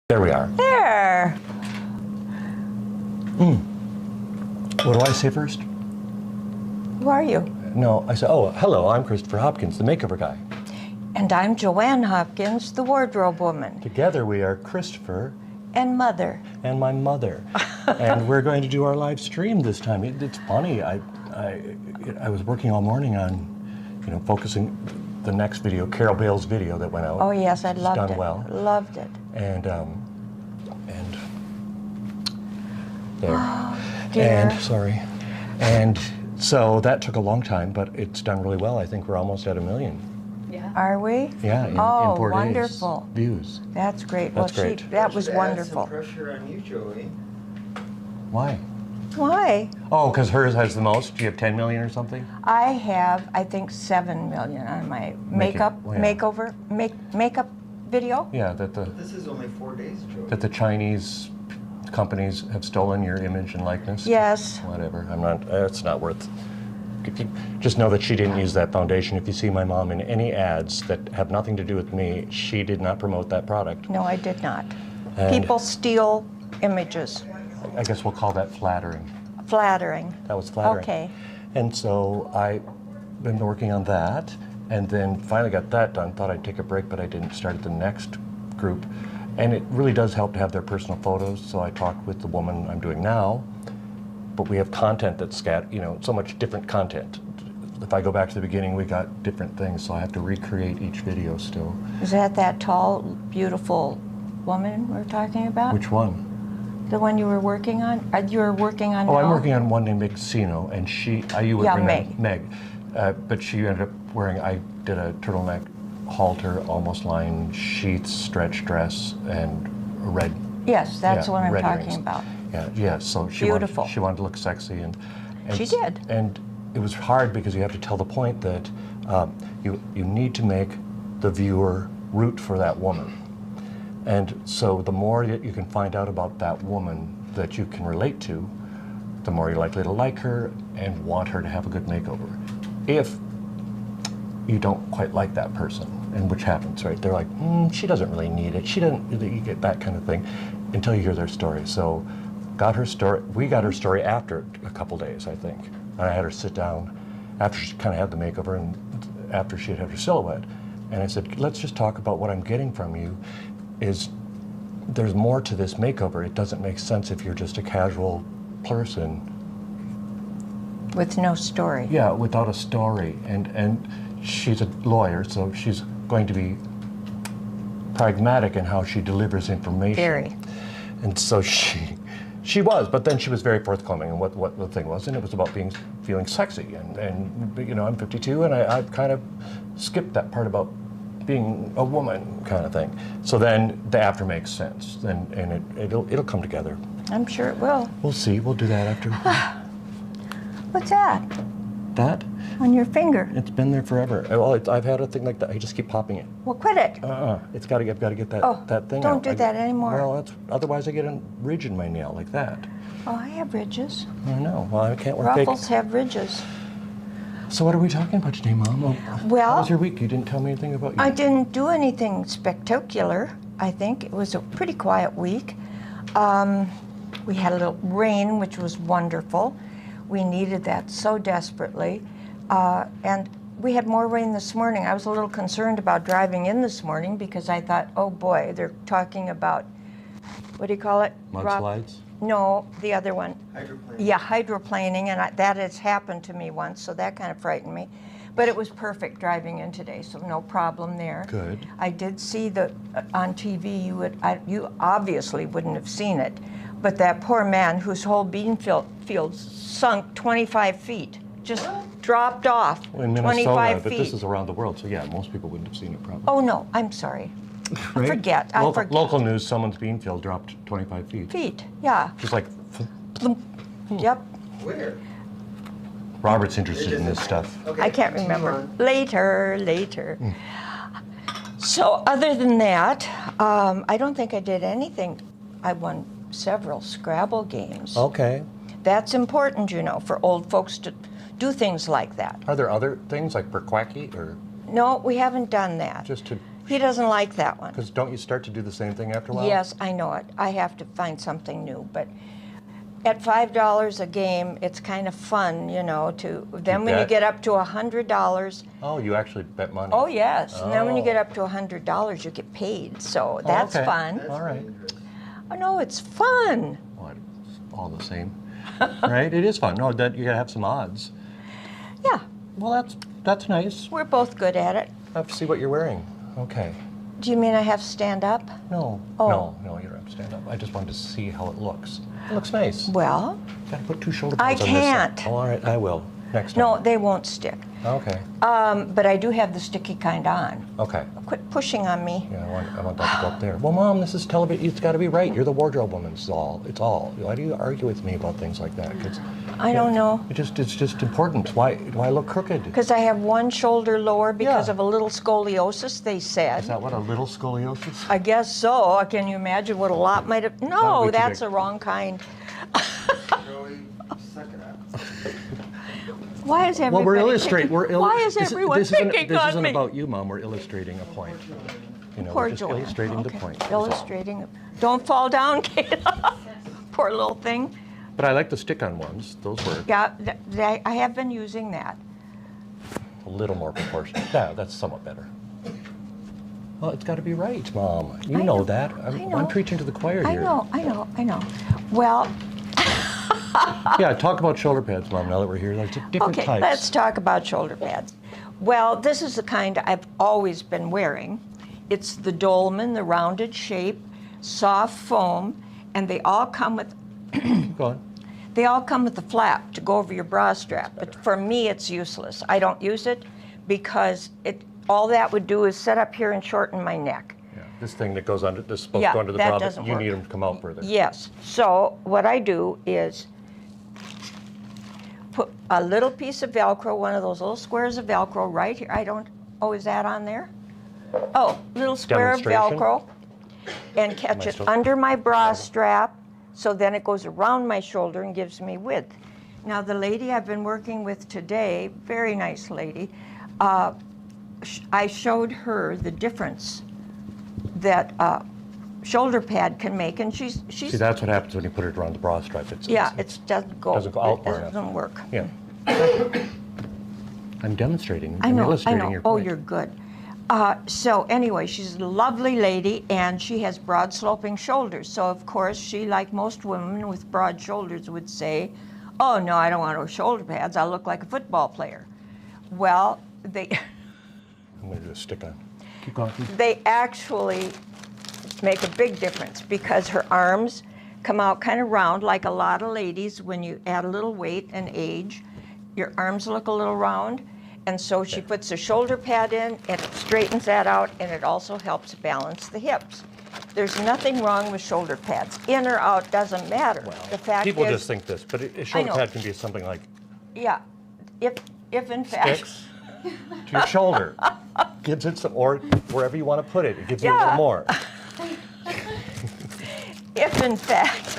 There we are. There. What do I say first? Who are you? No, I said, oh, hello, I'm Christopher Hopkins, the makeover guy. And I'm Joann Hopkins, the wardrobe woman. Together we are Christopher. And mother. And my mother. And we're going to do our live stream this time. It's funny, I was working all morning on, focusing the next video, Carol Bale's video that went out. Oh yes, I loved it. It's done well. Loved it. And there. Oh, dear. And, sorry. And so that took a long time, but it's done really well. I think we're almost at 1 million. Yeah. Are we? Yeah, in 4 wonderful. days. Views. That's great. That's great. That was wonderful. Add some pressure on you, Joey. Why? Why? Oh, because hers has the most. Do you have 10 million or something? I have, I think, 7 million on my makeup video. Yeah, This is only 4 days, Joey. that the Chinese companies have stolen your image and likeness. Yes. Whatever. I'm not. It's not worth. Just know that she didn't use that foundation. If you see my mom in any ads that have nothing to do with me, she did not promote that product. No, I did not. And People steal images. I guess we'll call that flattering. Flattering. That was flattering. Okay. And so I've been working on that, and then finally got that done. Thought I'd take a break, but I didn't. Started the next group. And it really does help to have their personal photos. So I talked with the woman I'm doing now, but we have content that's so much different content. If I go back to the beginning, we got different things, so I have to recreate each video still. Is that tall, beautiful woman we're talking about? Which one? The one you were working on? You were working on Oh, now? I'm working on one named Megcino, and you would remember Meg. But she ended up wearing, I did a turtleneck halter, almost lined sheaths, stretch dress, and a red. Yes, that's what I'm red talking earrings. about. Yeah. So she Beautiful. wanted to look sexy, and She did. And it was hard because you have to tell the point that you need to make the viewer root for that woman. And so the more that you can find out about that woman that you can relate to, the more you're likely to like her and want her to have a good makeover. If you don't quite like that person, and which happens, right? They're like, she doesn't really need it. She doesn't, you get that kind of thing until you hear their story. So we got her story after a couple days, I think. And I had her sit down after she kind of had the makeover and after she had her silhouette. And I said, let's just talk about what I'm getting from you is there's more to this makeover. It doesn't make sense if you're just a casual person. With no story. Yeah, without a story. And she's a lawyer, so she's going to be pragmatic in how she delivers information. Very. And so she was, but then she was very forthcoming in what the thing was, and it was about feeling sexy. And I'm 52, and I've kind of skipped that part about being a woman kind of thing. So then the after makes sense, and it'll come together. I'm sure it will. We'll see. We'll do that after. What's that? That? On your finger. It's been there forever. Well, I've had a thing like that. I just keep popping it. Well, quit it. I've got to get that thing out. Don't do that anymore. Well, otherwise I get a ridge in my nail like that. Oh, I have ridges. I know. Well, I can't wear Ruffles have ridges. So what are we talking about today, Mom? Well, how was your week? You didn't tell me anything about you. I didn't do anything spectacular, I think. It was a pretty quiet week. We had a little rain, which was wonderful. We needed that so desperately. And we had more rain this morning. I was a little concerned about driving in this morning because I thought, oh boy, they're talking about, what do you call it? Mudslides? No, the other one. Hydroplaning. Yeah, hydroplaning, and that has happened to me once, so that kind of frightened me. But it was perfect driving in today, so no problem there. Good. I did see on TV, you obviously wouldn't have seen it, but that poor man whose whole bean field sunk 25 feet, just dropped off Well, in 25 Minnesota, feet. but this is around the world, so yeah, most people wouldn't have seen it probably. Oh no, I'm sorry. Right? I forget. Local news, someone's bean field dropped 25 feet. Feet, yeah. Just like, Yep. Where? Robert's interested in this stuff. Okay, I can't continue remember. on. Later. So other than that, I don't think I did anything. I won several Scrabble games. Okay. That's important, for old folks to do things like that. Are there other things like per quacky or No, we haven't done that. just to He doesn't like that one. Because don't you start to do the same thing after a while? Yes, I know it. I have to find something new, but at $5 a game, it's kind of fun, you know, then when you bet? get up to $100, Oh, you actually bet money. oh yes, and then when you Oh. get up to $100, you get paid, so that's okay. fun. That's All right. dangerous. Oh no, it's fun. Well, it's all the same, right? It is fun. No, that you gotta have some odds. Yeah, Well, that's nice. we're both good at it. I have to see what you're wearing. Okay. Do you mean I have to stand up? No, Oh. no, you don't have to stand up. I just wanted to see how it looks. It looks nice. Well, Gotta put 2 shoulder I pads on this can't. thing. Oh, all right, I will. Next time. no, they won't stick. Okay. But I do have the sticky kind on. Okay. Quit pushing on me. Yeah, I want that to go up there. Well, Mom, this is television. It's got to be right. You're the wardrobe woman. It's all. Why do you argue with me about things like that? 'Cause, I don't know. it's just important. Why do I look crooked? Because I have one shoulder lower because Yeah. of a little scoliosis, they Is that that what, a little scoliosis? I guess so. Can you imagine what a lot might have? That No, would be too that's big. the wrong kind. Joey, suck it up. Why is everybody Well, we're illustrating. Why is everyone picking this on isn't me? about you, Mom. We're illustrating a point. You know, Poor we're just Joann. illustrating the Okay. point. that's all. Illustrating. Don't fall down, Kayla. Poor little thing. But I like the stick-on ones. Those work. Yeah, I have been using that. A little more proportional. Yeah, that's somewhat better. Well, it's got to be right, Mom. You I know know, that. I know. I'm preaching to the choir I here. know. Well, Yeah, talk about shoulder pads, Mom, now that we're here. Like different okay, types. let's talk about shoulder pads. Well, this is the kind I've always been wearing. It's the dolman, the rounded shape, soft foam, and they all come with Go on. They all come with a flap to go over your bra strap, but for me it's useless. I don't use it because all that would do is set up here and shorten my neck. Yeah, this thing that goes under, this is supposed Yeah, to go under the that bra, but doesn't you work. need them to come out further. Yes, so what I do is put a little piece of Velcro, one of those little squares of Velcro right here. Oh, is that on there? Oh, little square of Demonstration? Velcro, and catch it still- under my bra strap, so then it goes around my shoulder and gives me width. Now, the lady I've been working with today, very nice lady, I showed her the difference that shoulder pad can make, and she's See, that's what happens when you put it around the bra strap. It doesn't go out far it enough. doesn't work. Yeah. I'm demonstrating. I I'm know. illustrating your Oh, point. you're good. So anyway, she's a lovely lady, and she has broad sloping shoulders. So of course, she, like most women with broad shoulders, would say, "Oh no, I don't want no shoulder pads. I'll look like a football player." Well, they I'm going to do a stick-on. Keep going. they actually make a big difference because her arms come out kind of round, like a lot of ladies. When you add a little weight and age, your arms look a little round. And so she puts a shoulder pad in, and it straightens that out, and it also helps balance the hips. There's nothing wrong with shoulder pads. In or out doesn't matter. The fact People is, just think this, but a shoulder know. pad can be something like yeah, if in fact, sticks to your shoulder. Gives it some, or wherever you want to put it, it gives you a Yeah. little more. if in fact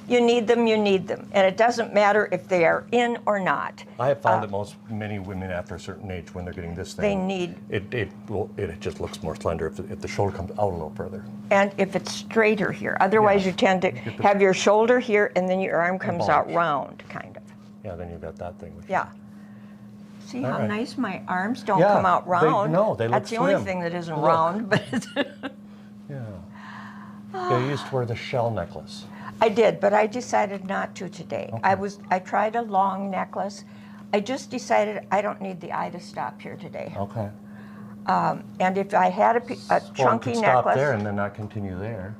you need them, you need them. And it doesn't matter if they are in or not. I have found that many women after a certain age, when they're getting this thing, They need- it just looks more slender if the shoulder comes out a little further. And if it's straighter here. Otherwise, Yeah. you tend to have your shoulder here, and then your arm comes out bulge. round, kind of. Yeah, then you've got that thing. Which, Yeah. See All how right. nice my arms don't Yeah, come out they- round? no, they look That's the only slim. thing that isn't Look. round. But Yeah. Yeah, you used to wear the shell necklace. I did, but I decided not to today. Okay. I tried a long necklace. I just decided I don't need the eye to stop here today. Okay. And if I had a Or you chunky could stop necklace, there and then not continue there.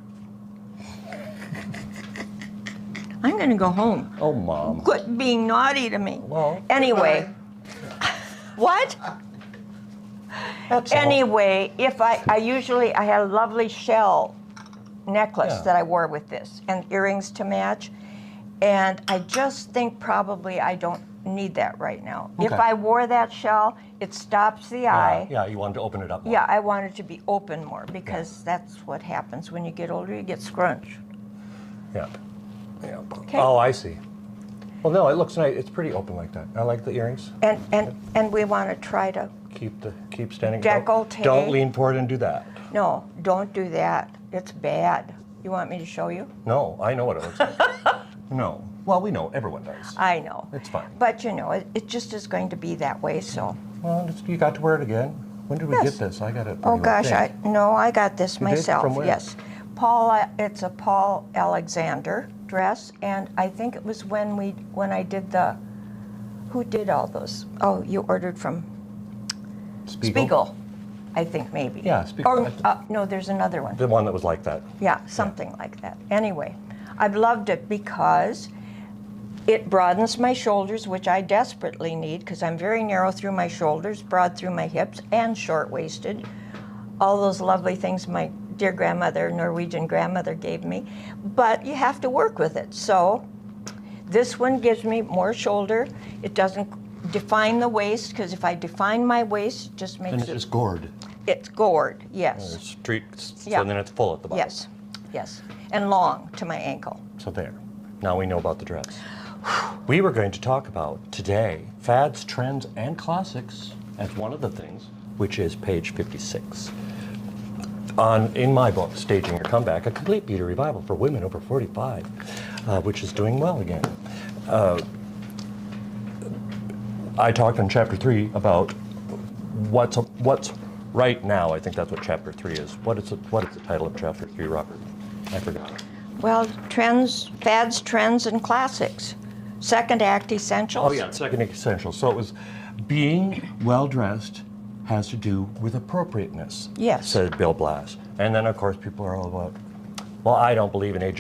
I'm going to go home. Oh, Mom. Quit being naughty to me. Well, Anyway, what? that's all. Anyway, if I had a lovely shell necklace Yeah. that I wore with this and earrings to match, and I just think probably I don't need that right now. If Okay. I wore that shell, it stops the eye. Yeah, you wanted to open it up more. Yeah, I want it to be open more because that's what happens when you get older. You get scrunched. Yeah. Yeah. Okay. Oh, I see. Well, no, it looks nice. It's pretty open like that. I like the earrings. And we want to try to, Keep standing. Décolleté. Don't lean forward and do that. no, don't do that. It's bad. You want me to show you? No, I know what it looks like. No. Well, we know. Everyone does. I know. It's fine. But you know, it just is going to be that way, so. Well, you got to wear it again. When did we Yes. get this? I got it. Oh pretty gosh, well. I got this did? myself. From where? Yes, it's a Paul Alexander dress, and I think it was when I did who did all those? Oh, you ordered from Spiegel, I think maybe. Yeah, Spiegel. Or no, there's another one. The one that was like that. Yeah, something like that. Anyway, I've loved it because it broadens my shoulders, which I desperately need because I'm very narrow through my shoulders, broad through my hips, and short-waisted. All those lovely things my dear grandmother, Norwegian grandmother, gave me. But you have to work with it. So this one gives me more shoulder. It doesn't define the waist, because if I define my waist, it just makes And it's just gored. It's gored, yes. Street, Yeah. so then it's full at the bottom. Yes, yes. And long to my ankle. So there. Now we know about the dress. We were going to talk about today fads, trends, and classics as one of the things, which is page 56. In my book, Staging Your Comeback, a complete beauty revival for women over 45, which is doing well again. I talked in chapter 3 about what's right now. I think that's what chapter 3 is. What is the title of chapter 3, Robert? I forgot. Well, fads, trends, and classics. Second act essentials. Oh yeah, second essential. So it was being well-dressed has to do with appropriateness, Yes. said Bill Blass. And then, of course, people are all about, well, I don't believe in age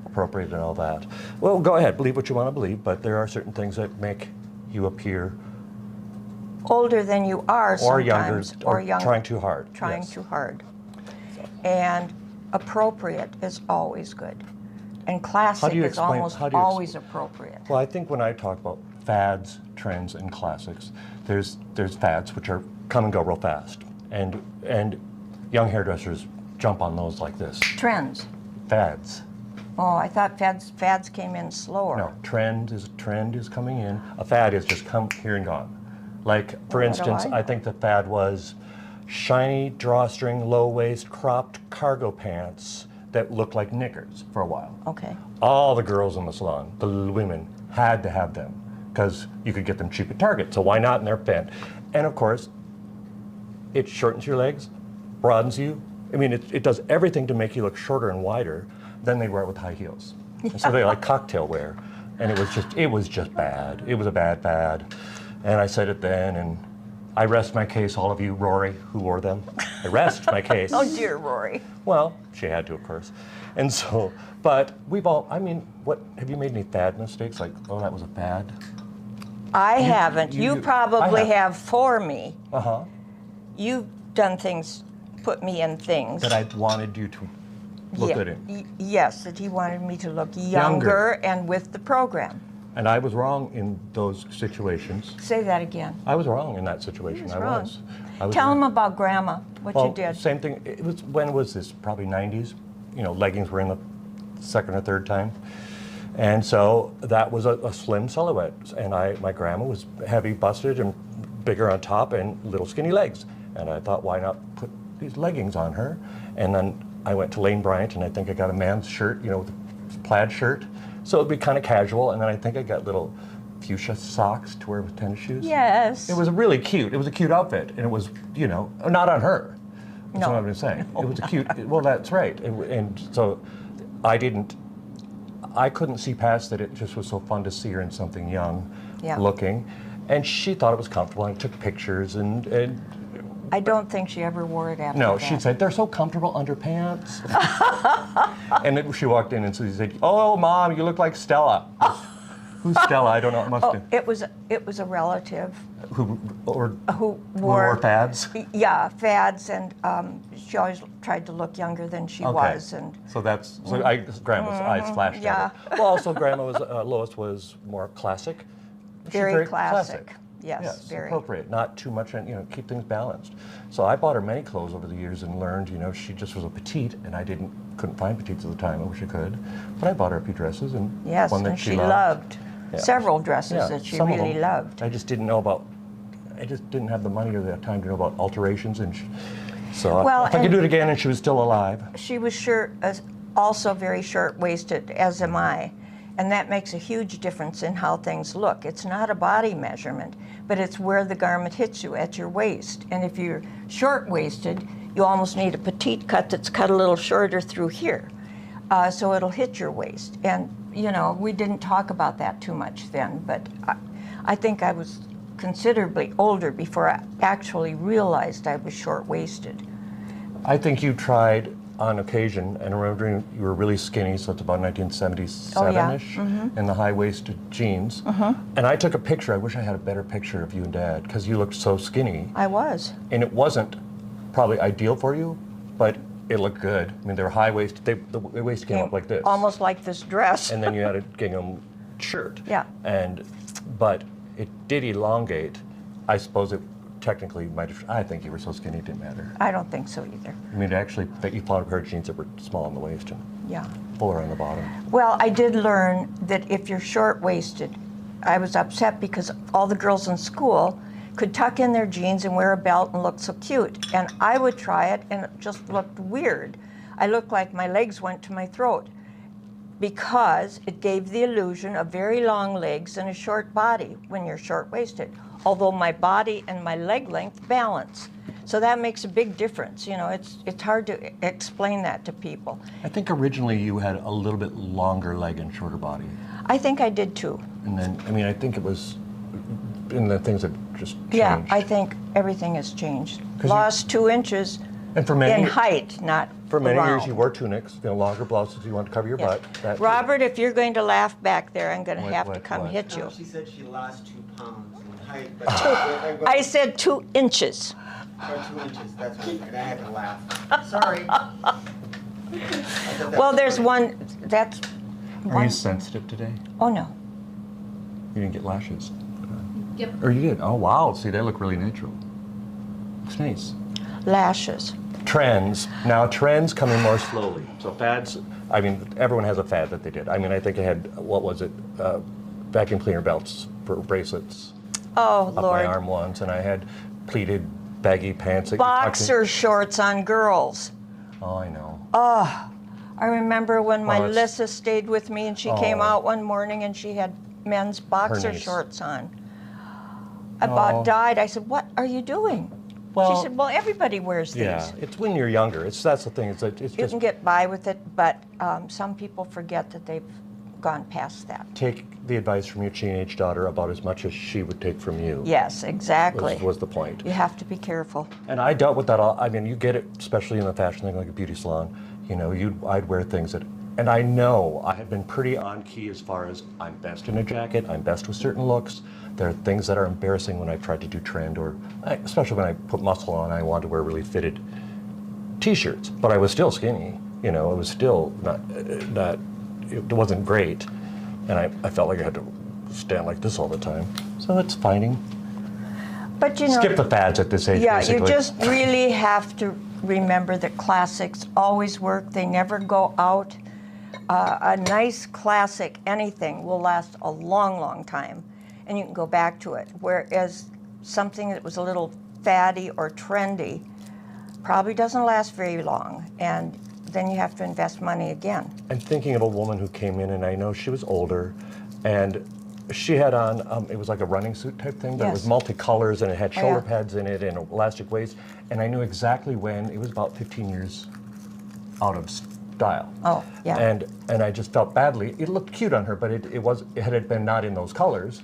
appropriate and all that. Well, go ahead, believe what you want to believe, but there are certain things that make you appear Older than you are or younger, sometimes. or trying too hard. Trying Yes. too hard. And appropriate is always good. And classic is almost always appropriate. Well, I think when I talk about fads, trends, and classics, there's fads which are come and go real fast, and young hairdressers jump on those like this. Trends. Fads. Oh, I thought fads came in slower. No, trend is coming in. A fad is just come here and gone. Like, for Well, what do instance, I I know? think the fad was shiny drawstring, low waist, cropped cargo pants that looked like knickers for a while. Okay. All the girls in the salon, the women, had to have them because you could get them cheap at Target. So why not? And they're bent. And of course, it shortens your legs, broadens you. I mean, it does everything to make you look shorter and wider. Then they wear it with high heels. And so they like cocktail wear. And it was just bad. It was a bad fad. And I said it then, and I rest my case, all of you, Rory, who wore them. I rest my case. Oh, dear Rory. Well, she had to, of course. And so, but we've all, I mean, have you made any fad mistakes? Like, oh, that was a fad? I haven't. you- You probably I have. have for me. Uh-huh. You've done things, put me in things. That I wanted you to look good in. Yes, that he wanted me to look Younger. younger and with the program. And I was wrong in those situations. Say that again. I was wrong in that situation. was I wrong. was. I was Tell wrong. him about Grandma, what Well, you did. same thing. It was, when was this? Probably 90s. You know, leggings were in the second or third time. And so that was a slim silhouette. And my grandma was heavy busted and bigger on top and little skinny legs. And I thought, why not put these leggings on her? And then I went to Lane Bryant, and I think I got a man's shirt, you know, with a plaid shirt. So it'd be kind of casual. And then I think I got little fuchsia socks to wear with tennis shoes. Yes. It was really cute. It was a cute outfit. And it was, you know, not on her. That's No. what I'm going to say. It was a cute, well, that's right. And so I couldn't see past that. It just was so fun to see her in something young looking. And she thought it was comfortable and took pictures and I don't think she ever wore it after no, that. she'd say, they're so comfortable underpants. And then she walked in and so she said, oh, Mom, you look like Stella. Who's Stella? I don't know. It must have It was a relative who who wore fads. Yeah, fads, and she always tried to look younger than she was. And so that's Grandma's eyes flashed yeah. at her. Well, also Grandma was Lois was more classic. She's very classic. Yes, Yes, very appropriate. Not too much, you know, keep things balanced. So I bought her many clothes over the years and learned, you know, she just was a petite, and I couldn't find petites at the time. I wish I could, but I bought her a few dresses and Yes, one that and she she loved. loved. Yeah. several dresses Yeah, that she some of really them. loved. I just didn't have the money or the time to know about alterations, and so Well, if I could and- do it again and she was still alive. She was also very short-waisted, as am I, and that makes a huge difference in how things look. It's not a body measurement, but it's where the garment hits you at your waist. And if you're short-waisted, you almost need a petite cut that's cut a little shorter through here, so it'll hit your waist. And you know, we didn't talk about that too much then, but I think I was considerably older before I actually realized I was short-waisted. I think you tried on occasion, and I remember you were really skinny, so it's about 1977-ish, in the high-waisted jeans. And I took a picture. I wish I had a better picture of you and Dad, because you looked so skinny. I was. And it wasn't probably ideal for you, but it looked good. I mean, they were high-waisted. The waist came up like this. Almost like this dress. And then you had a gingham shirt. Yeah. But it did elongate. I suppose it technically might have, I think you were so skinny it didn't matter. I don't think so either. I mean, actually, you found a pair of jeans that were small on the waist and Yeah. fuller on the bottom. Well, I did learn that if you're short-waisted, I was upset because all the girls in school could tuck in their jeans and wear a belt and look so cute. And I would try it and it just looked weird. I looked like my legs went to my throat because it gave the illusion of very long legs and a short body when you're short-waisted, although my body and my leg length balance. So that makes a big difference. You know, it's hard to explain that to people. I think originally you had a little bit longer leg and shorter body. I think I did too. And then, I mean, I think it was in the things that just changed. Yeah, I think everything has changed. 'Cause you- Lost 2 inches And for many, in height, not for many years around. you wore tunics, longer blouses you want to cover your Yes. butt. That too. Robert, if you're going to laugh back there, I'm going to What, have to what, come what? hit you. No, she said she lost 2 pounds in height, but I said 2 inches. or 2 inches. That's what I said. I had to laugh. Sorry. I thought that Well, was there's funny. one, that's Are one. you sensitive today? Oh, no. You didn't get lashes? Yep. Or you did? Oh, wow. See, they look really natural. Looks nice. Lashes. Trends. Now, trends come in more slowly. So fads, I mean, everyone has a fad that they did. I mean, I think I had, what was it, vacuum cleaner belts for bracelets Oh, up my Lord. arm once, and I had pleated baggy pants. That you tucked in. Boxer shorts on girls. Oh, I know. I remember when my Well, it's- Lissa stayed with me and she came Oh. out one morning and she had men's boxer niece. shorts on. I Oh. about died. I said, "What are you doing?" Well, she said, "Well, everybody wears these. Yeah, it's when you're younger. That's the thing. It's You just can get by with it, but some people forget that they've gone past that." take the advice from your teenage daughter about as much as she would take from you. Yes, exactly. Was the point. You have to be careful. And I dealt with that all. I mean, you get it, especially in the fashion thing, like a beauty salon. You know, I'd wear things that, and I know I have been pretty on key as far as I'm best in a jacket, I'm best with certain looks. There are things that are embarrassing when I've tried to do trend, or especially when I put muscle on, I wanted to wear really fitted T-shirts, but I was still skinny. You know, it was still not, it wasn't great, and I felt like I had to stand like this all the time. So it's finding. But you know, Skip the fads at this age, yeah, basically. you just really have to remember that classics always work. They never go out. A nice classic, anything, will last a long, long time, and you can go back to it. Whereas something that was a little faddy or trendy probably doesn't last very long, and then you have to invest money again. I'm thinking of a woman who came in, and I know she was older, and she had on, it was like a running suit type thing, but it was Yes. multicolors, and it had Oh, shoulder yeah. pads in it and an elastic waist, and I knew exactly when, it was about 15 years out of style. Oh, yeah. And I just felt badly. It looked cute on her, but had it been not in those colors,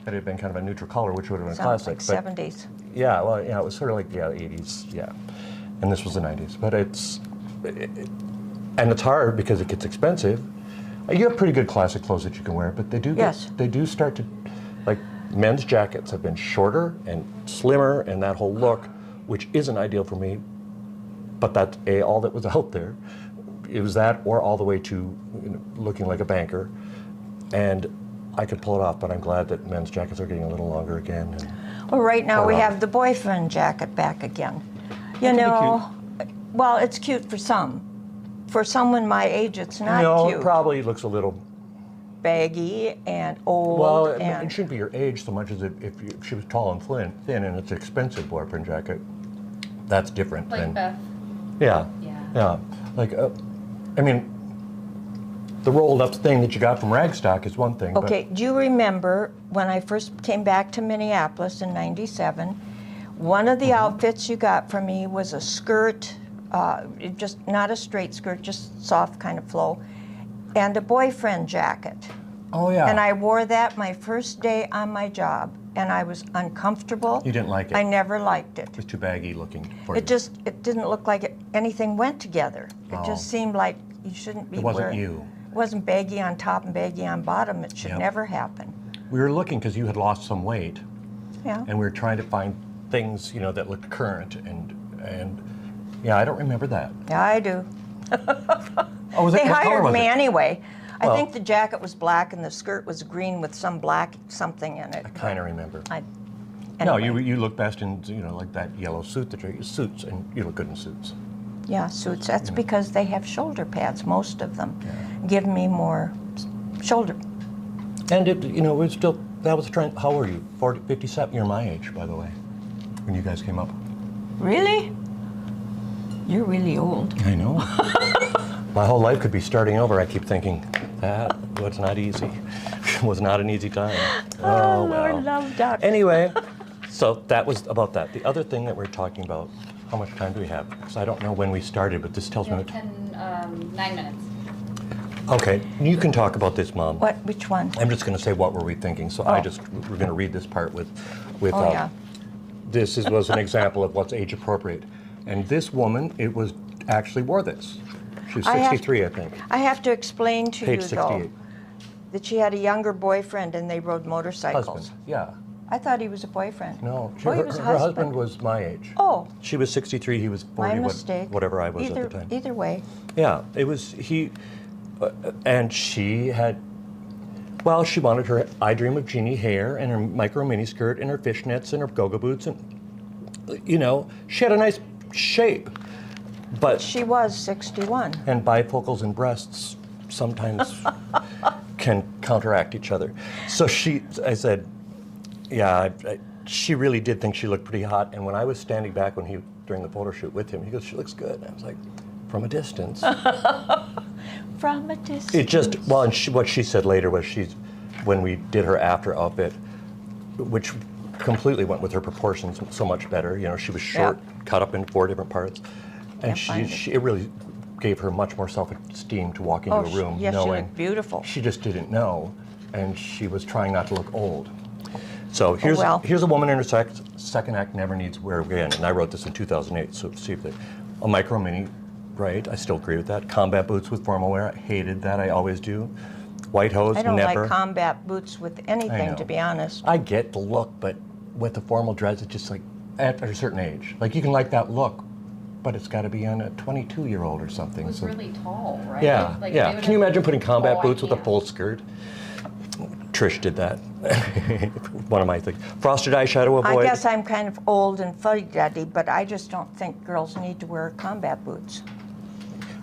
had it been kind of a neutral color, which would have been Sounds classic. like but 70s. yeah, well, yeah, it was sort of like, yeah, 80s, yeah. And this was the 90s. But and it's hard because it gets expensive. You have pretty good classic clothes that you can wear, but they do Yes. they do start to, like, men's jackets have been shorter and slimmer and that whole look, which isn't ideal for me, but that's all that was out there. It was that or all the way to looking like a banker. And I could pull it off, but I'm glad that men's jackets are getting a little longer again. And Well, right now Or we not. have the boyfriend jacket back again. You can be know, well, it's cute for some. For someone my age, it's not no, cute. it probably looks a little baggy and old. Well, it and shouldn't be your age so much as if she was tall and thin, and it's an expensive boyfriend jacket. That's different. Like than, Beth. Yeah. Yeah. Yeah. Like, I mean, the rolled up thing that you got from Ragstock is one thing. okay, do you remember when I first came back to Minneapolis in '97? One of the outfits you got for me was a skirt, just not a straight skirt, just soft kind of flow, and a boyfriend jacket. But, oh yeah. And I wore that my first day on my job, and I was uncomfortable. You didn't like it? I never liked it. It was too baggy looking for you. It didn't look like anything went together. It Oh. just seemed like you shouldn't be It wasn't wearing. you. It wasn't baggy on top and baggy on bottom. It should Yep. never happen. We were looking because you had lost some weight, Yeah. and we were trying to find things, you know, that looked current, and yeah, I don't remember that. Yeah, I do. Oh, was it? They What color hired was me it? anyway. I Well- think the jacket was black and the skirt was green with some black something in it. I kind of remember. Anyway. No, you look best in, you know, like that yellow suit that you suits, and you look good in suits. Yeah, suits. That's because they have shoulder pads, most of them. Give me more shoulder. And it, you know, it was still, that was a trend. How old are you? 40, 57? You're my age, by the way, when you guys came up. Really? You're really old. I know. My whole life could be starting over. I keep thinking, that was not easy. It was not an easy time. Oh, well. Lord love Doc. Anyway, so that was about that. The other thing that we're talking about, how much time do we have? Because I don't know when we started, but this tells You me. have 9 minutes. Okay, you can talk about this, Mom. What? Which one? I'm just going to say what were we thinking. So Oh. we're going to read this part with Oh, yeah. was an example of what's age appropriate. And this woman, it was actually wore this. She was I have- 63, I think. I have to explain to Page you, though, 68. that she had a younger boyfriend and they rode motorcycles. Husband, yeah. I thought he was a boyfriend. No, Oh, he her, was a her husband was my age. Oh, She was 63, he was 40, my mistake. whatever I was either, at the time. Either way. Yeah, it was, and she had, well, she wanted her I Dream of Jeannie hair and her micro mini skirt and her fishnets and her go-go boots, and, you know, she had a nice shape, but, She was 61. and bifocals and breasts sometimes can counteract each other. So I said, yeah, she really did think she looked pretty hot, and when I was standing back during the photo shoot with him, he goes, she looks good. And I was like, from a distance. From a distance. It just, well, and what she said later was when we did her after outfit, which completely went with her proportions so much better. You know, she was short, cut up in 4 different parts. And Can't find it really gave her much more self-esteem to walk into Oh, a room yes, she knowing looked beautiful. she just didn't know, and she was trying not to look old. So here's well. here's a woman in her second act never needs wear again, and I wrote this in 2008. So see if a micro mini, right? I still agree with that. Combat boots with formal wear, I hated that. I always do. White hose, I don't never. like combat boots with anything, know. to be honest. I get the look, but with the formal dress, it's just like at a certain age. Like you can like that look, but it's got to be on a 22-year-old or something. It was So really tall, right? yeah, Like, yeah. they would Can you have- imagine putting combat Oh, I boots with a can't. full skirt? Trish did that. One of my things. Frosted eyeshadow I avoid. guess I'm kind of old and fuddy-duddy, but I just don't think girls need to wear combat boots.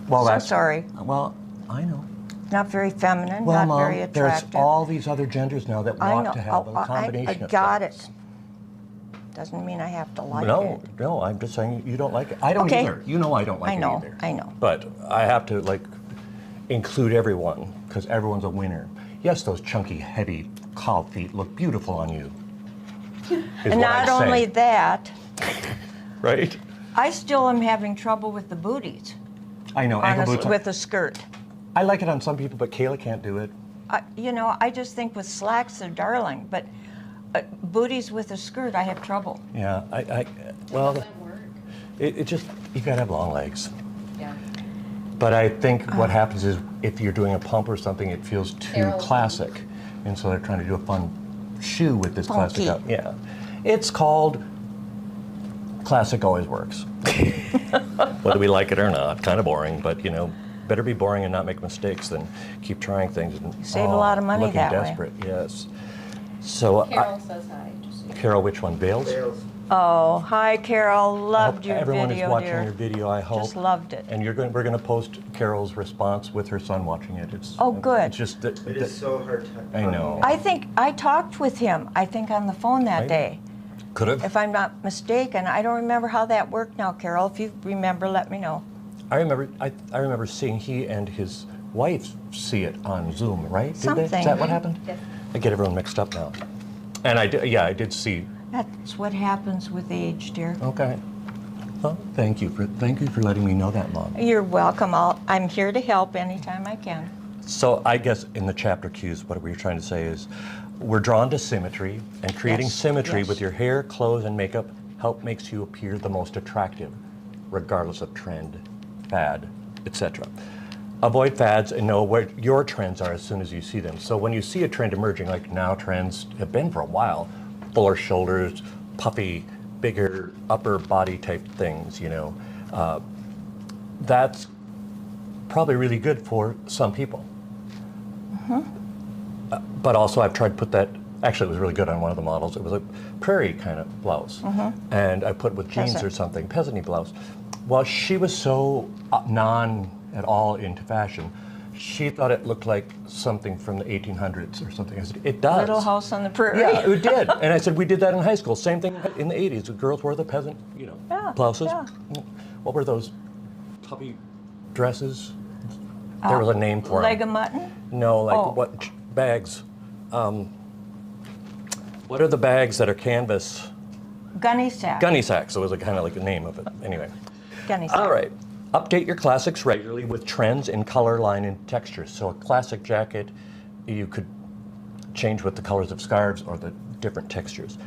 Well, So sorry. Well, I know. Not very feminine, Well, not Mom, very there's attractive. all these other genders now that I want know. to have Oh, a combination I of got things. it. Doesn't mean I have to like No, it. no, I'm just saying you don't like it. I don't Okay. either. You know I don't like I know, it either. I know. But I have to include everyone because everyone's a winner. Yes, those chunky, heavy cow feet look beautiful on you. is And what not I'm only saying. that, Right? I still am having trouble with the booties I know, on ankle boots. with a skirt. I like it on some people, but Kayla can't do it. I just think with slacks they're darling, but booties with a skirt, I have trouble. Yeah, well, Doesn't work. it just, you gotta have long legs. Yeah. But I think what happens is if you're doing a pump or something, it feels too Carol. classic. And so they're trying to do a fun shoe with this classic. Funky. Yeah. It's called Classic Always Works. Whether we like it or not, kind of boring, but better be boring and not make mistakes than keep trying things. And, save a lot of money looking that way. desperate, yes. So, Carol says hi. Just so you know. Carol, which one? Vales? Sales. Oh, hi, Carol. Loved your Everyone video, is watching dear. your video, I hope. Just loved it. And we're going to post Carol's response with her son watching it. Oh, good. It's just that, It is so hard to. I know. I think I talked with him, I think on the phone that Maybe. day, Could have. if I'm not mistaken. I don't remember how that worked now, Carol. If you remember, let me know. I remember seeing he and his wife see it on Zoom, right? Did they? Is Something. that what happened? Yes. I get everyone mixed up now. And I did see. That's what happens with age, dear. Okay. Well, thank you for letting me know that, Mom. You're welcome. I'm here to help anytime I can. So I guess in the chapter cues, what we're trying to say is, we're drawn to symmetry, and creating Yes, symmetry yes. with your hair, clothes, and makeup makes you appear the most attractive, regardless of trend, fad, etc. Avoid fads and know where your trends are as soon as you see them. So when you see a trend emerging, like now trends have been for a while, fuller shoulders, puffy, bigger upper body type things, that's probably really good for some people. But also I've tried to put that, actually it was really good on one of the models. It was a prairie kind of blouse. And I put with jeans Peasant. or something, peasant-y blouse. Well, she was so non at all into fashion. She thought it looked like something from the 1800s or something. I said, it does. Little House on the Prairie. Yeah, it did. And I said, we did that in high school. Same thing in the 80s. The girls wore the peasant, Yeah, blouses. yeah. What were those puffy dresses? There was a name for Leg them. of mutton? No, like Oh. what bags? What are the bags that are canvas? Gunny sack. Gunny sacks. So it was kind of like the name of it. Anyway. Gunny sack. All right. Update your classics regularly with trends in color, line, and texture. So a classic jacket, you could change with the colors of scarves or the different textures.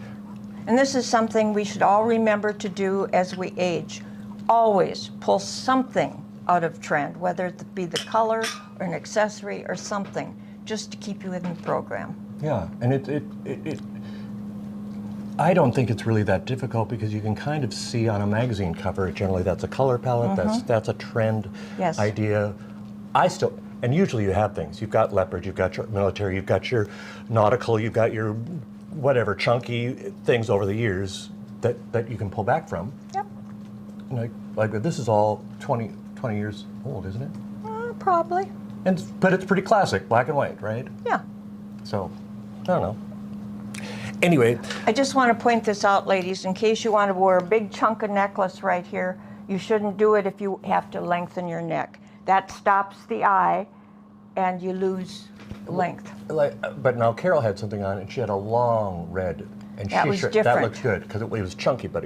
And this is something we should all remember to do as we age. Always pull something out of trend, whether it be the color or an accessory or something, just to keep you in the program. Yeah, and I don't think it's really that difficult because you can kind of see on a magazine cover, generally that's a color palette, that's a trend Yes. idea. And usually you have things. You've got leopard, you've got your military, you've got your nautical, you've got your whatever chunky things over the years that you can pull back from. Yep. Like this is all 20 years old, isn't it? Probably. But it's pretty classic, black and white, right? Yeah. So, I don't know. Anyway, I just want to point this out, ladies, in case you want to wear a big chunk of necklace right here, you shouldn't do it if you have to lengthen your neck. That stops the eye and you lose length. but now Carol had something on and she had a long red, and That was different. That looked good because it was chunky, but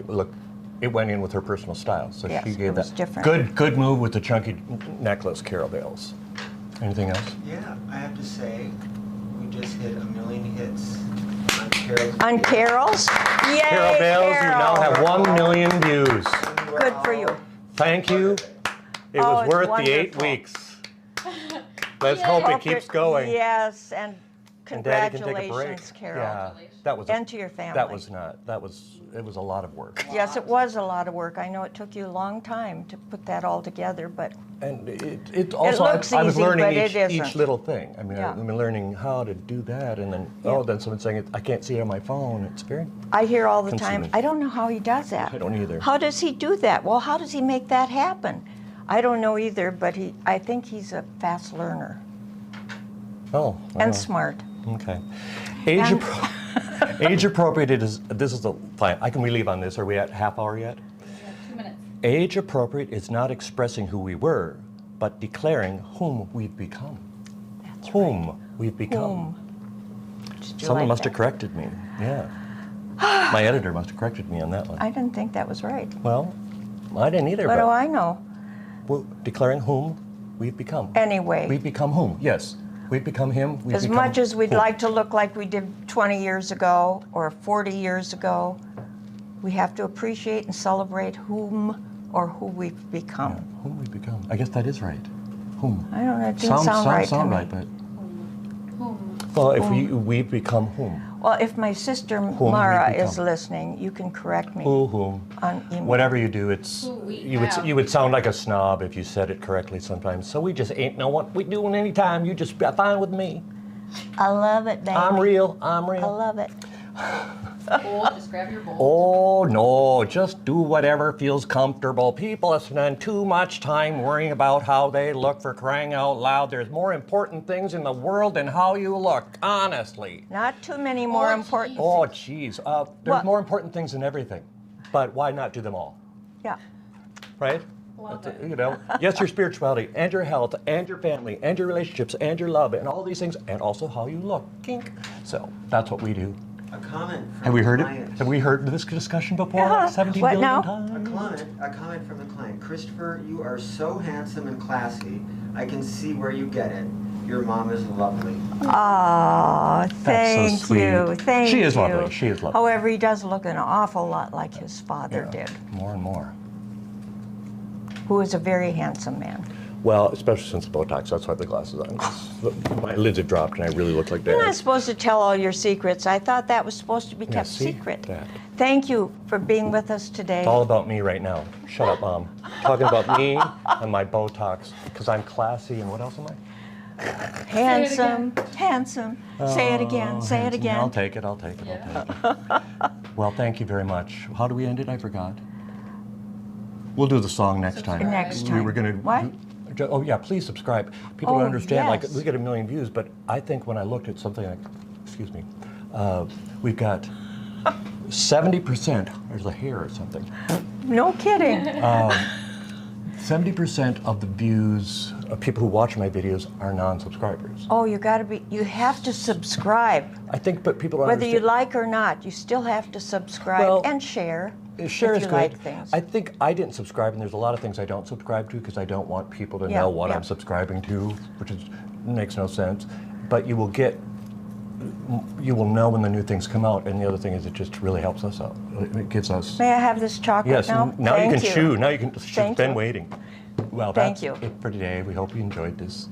it went in with her personal style. So Yes, she it gave was that different. good move with the chunky necklace, Carol Bales. Anything else? Yeah, I have to say, we just hit 1 million hits on Carol's. On Carol's? Yay, Carol Bales, you now Carol. have 1 million views. Good for you. Thank you. It Oh, was it's worth the 8 wonderful. weeks. Let's hope it keeps going. Yes, and And Daddy can take a break. congratulations, Carol. Yeah, that was And to your family. it was a lot of work. Yes, it was a lot of work. I know it took you a long time to put that all together, but And it also, looks I was easy, learning but it each isn't. little thing. I mean, Yeah. I'm learning how to do that, and then, then someone saying, I can't see it on my phone. It's very, I hear all the time, Consuming. I don't know how he does that. I don't either. How does he do that? Well, how does he make that happen? I don't know either, but I think he's a fast learner and smart. Okay. Age, And- age appropriate, this is the, fine, I can relieve on this. Are we at half hour yet? We have 2 minutes. Age appropriate is not expressing who we were, but declaring whom we've become. That's Whom we've become. Did you Someone like must have that? corrected me. Yeah. My editor must have corrected me on that one. I didn't think that was right. Well, I didn't either. What but do I know? Well, declaring whom we've become. Anyway, We've become whom? Yes. We've become him. We've as become much as we'd whom. like to look like we did 20 years ago or 40 years ago, we have to appreciate and celebrate whom or who we've become. Yeah, whom we've become. I guess that is right. Whom? I don't know, it didn't sound right to me. but Whom? well, if we've become whom? Well, if my sister we Mara is become. listening, you can correct me Whom? on email. Whatever you do, it's Who we you would have. you would sound like a snob if you said it correctly sometimes. So we just ain't know what we doing anytime. You just be fine with me. I love it, baby. I'm real. I'm I real. love it. Bowl, just grab your bowl. Oh, no, just do whatever feels comfortable. People spend too much time worrying about how they look, for crying out loud. There's more important things in the world than how you look, honestly. Not too many more Oh, important. geez. Oh, geez. There's What? more important things than everything. But why not do them all, Yeah. right? Love it. You know, yes, your spirituality and your health and your family and your relationships and your love and all these things, and also how you look. Kink. So that's what we do. A comment from Have we heard the it? client. Have we heard this discussion before? Yeah. 17 What billion now? times? A comment from the client. Christopher, you are so handsome and classy. I can see where you get it. Your mom is lovely. Oh, so thank sweet. you. Thank you. She is lovely. She is lovely. However, he does look an awful lot like his father Yeah, did, more and more. who was a very handsome man. Well, especially since the Botox, that's why I have the glasses on. 'Cause my lids have dropped and I really look like You're not Dad. supposed to tell all your secrets. I thought that was supposed to be Yeah, kept see? secret. That. Thank you for being with us today. It's all about me right now. Shut up, Mom. Talking about me and my Botox, because I'm classy, and what else am I? Handsome, handsome. Say it again, Oh, say it handsome. again. I'll take it, I'll take it, I'll take it. Well, thank you very much. How do we end it? I forgot. We'll do the song next time. Next We time. were gonna. What? Oh yeah, please subscribe. People Oh, don't understand. Like yes. we get 1 million views, but I think when I looked at something like, excuse me, we've got 70%. There's a hair or something. No kidding. 70% of the views of people who watch my videos are non-subscribers. Oh, you have to subscribe. I think, but people don't Whether you understand. like or not, you still have to subscribe Well, and share. Share if is you good. like things. I think I didn't subscribe, and there's a lot of things I don't subscribe to because I don't want people to Yeah, know what yeah. I'm subscribing to, which makes no sense. But you will know when the new things come out, and the other thing is it just really helps us out. It gives us. May I have this chocolate Yes, now? now you Thank can chew. Now you can. She's Thank been you. waiting. Well, Thank that's you. it for today. We hope you enjoyed this.